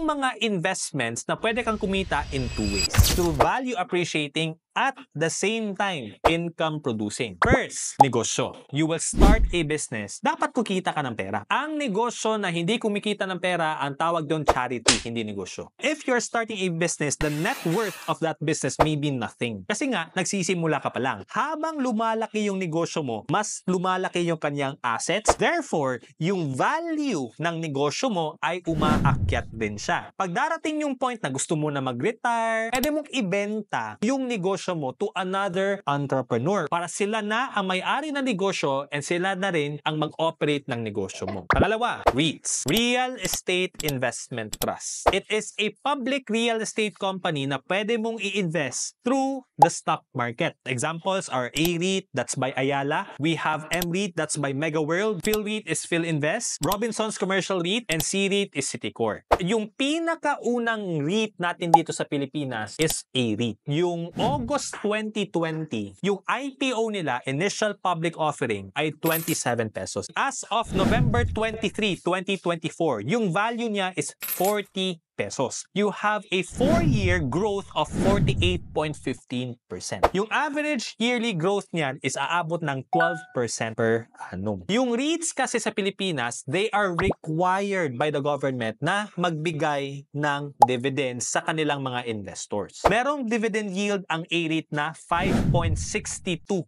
merong mga investments na pwede kang kumita in two ways. Through value appreciating at the same time, income producing. First, negosyo. You will start a business. Dapat kukita ka ng pera. Ang negosyo na hindi kumikita ng pera, ang tawag doon charity, hindi negosyo. If you're starting a business, the net worth of that business may be nothing. Kasi nga, nagsisimula ka pa lang. Habang lumalaki yung negosyo mo, mas lumalaki yung kanyang assets. Therefore, yung value ng negosyo mo ay umaakyat din siya. Pag darating yung point na gusto mo na mag-retire, pwede mong ibenta yung negosyo mo to another entrepreneur para sila na ang may-ari ng negosyo and sila na rin ang mag-operate ng negosyo mo. Pangalawa, REITs. Real Estate Investment Trust. It is a public real estate company na pwede mong i-invest through the stock market. Examples are A-REIT, that's by Ayala. We have M-REIT, that's by MegaWorld. PhilREIT is PhilInvest. Robinsons Commercial REIT and C-REIT is Citicorp. Yung pinakaunang REIT natin dito sa Pilipinas is A-REIT. Yung August 2020, yung IPO nila, initial public offering, ay 27 pesos. As of November 23, 2024, yung value niya is 40 pesos. You have a 4-year growth of 48.15%. Yung average yearly growth niyan is aabot ng 12% per annum. Yung REITs kasi sa Pilipinas, they are required by the government na magbigay ng dividends sa kanilang mga investors. Merong dividend yield ang A-REIT na 5.62%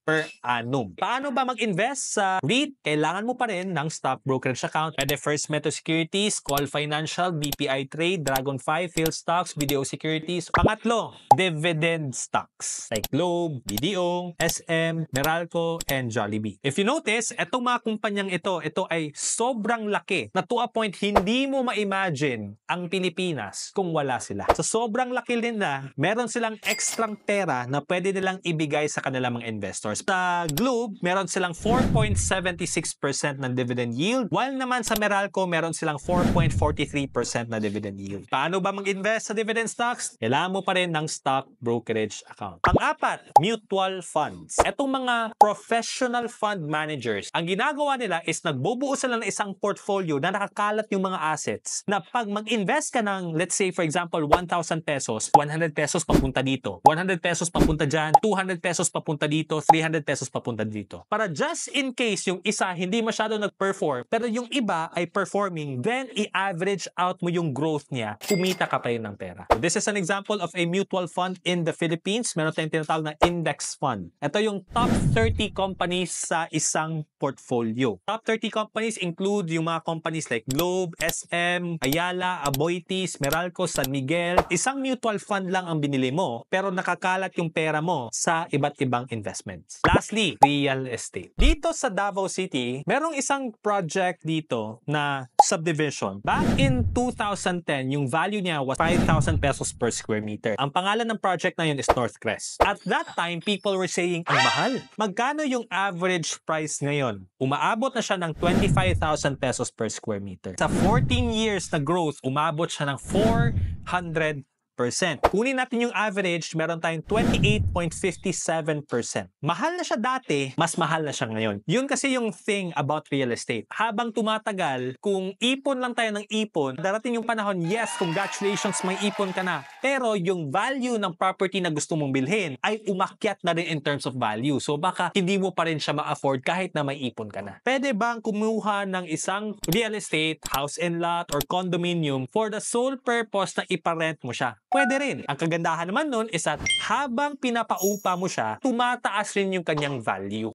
per annum. Paano ba mag-invest sa REIT? Kailangan mo pa rin ng stock brokerage account. Pwede First Metro Securities, Call Financial, BPI Trade, Dragon5, PhilStocks, BDO Securities. Pangatlo, dividend stocks like Globe, BDO, SM, Meralco, and Jollibee. If you notice, etong mga kumpanyang ito ay sobrang laki na to a point hindi mo ma-imagine ang Pilipinas kung wala sila. So sobrang laki din na meron silang extrang pera na pwede nilang ibigay sa kanilang investors. Sa Globe, meron silang 4.76% ng dividend yield, while naman sa Meralco, meron silang 4.43% na dividend yield. Paano ba mag-invest sa dividend stocks? Kailangan mo pa rin ng stock brokerage account. Pang-apat, mutual funds. Etong mga professional fund managers, ang ginagawa nila is nagbubuo sila ng isang portfolio na nakakalat yung mga assets na pag mag-invest ka ng, let's say for example, 1,000 pesos, 100 pesos papunta dito, 100 pesos papunta dyan, 200 pesos papunta dito, 300 pesos papunta dito. Para just in case yung isa hindi masyado nag-perform, pero yung iba ay performing, then i-average out mo yung growth niya, kumita ka pa rin ng pera. So this is an example of a mutual fund in the Philippines. Meron tayong tinatawag na index fund. Ito yung top 30 companies sa isang portfolio. Top 30 companies include yung mga companies like Globe, SM, Ayala, Aboitiz, Meralco, San Miguel. Isang mutual fund lang ang binili mo, pero nakakalat yung pera mo sa iba't ibang investments. Lastly, real estate. Dito sa Davao City, merong isang project dito na subdivision. Back in 2010, yung value niya was 5,000 pesos per square meter. Ang pangalan ng project na yun is Northcrest. At that time, people were saying, ang mahal. Magkano yung average price ngayon? Umaabot na siya ng 25,000 pesos per square meter. Sa 14 years na growth, umabot siya ng 400%. Kunin natin yung average, meron tayong 28.57%. Mahal na siya dati, mas mahal na siya ngayon. Yun kasi yung thing about real estate. Habang tumatagal, kung ipon lang tayo ng ipon, darating yung panahon, yes, congratulations, may ipon ka na. Pero yung value ng property na gusto mong bilhin ay umakyat na rin in terms of value. So baka hindi mo pa rin siya ma-afford kahit na may ipon ka na. Pwede bang kumuha ng isang real estate, house and lot, or condominium for the sole purpose na iparent mo siya? Pwede rin. Ang kagandahan naman nun is that habang pinapaupa mo siya, tumataas rin yung kanyang value.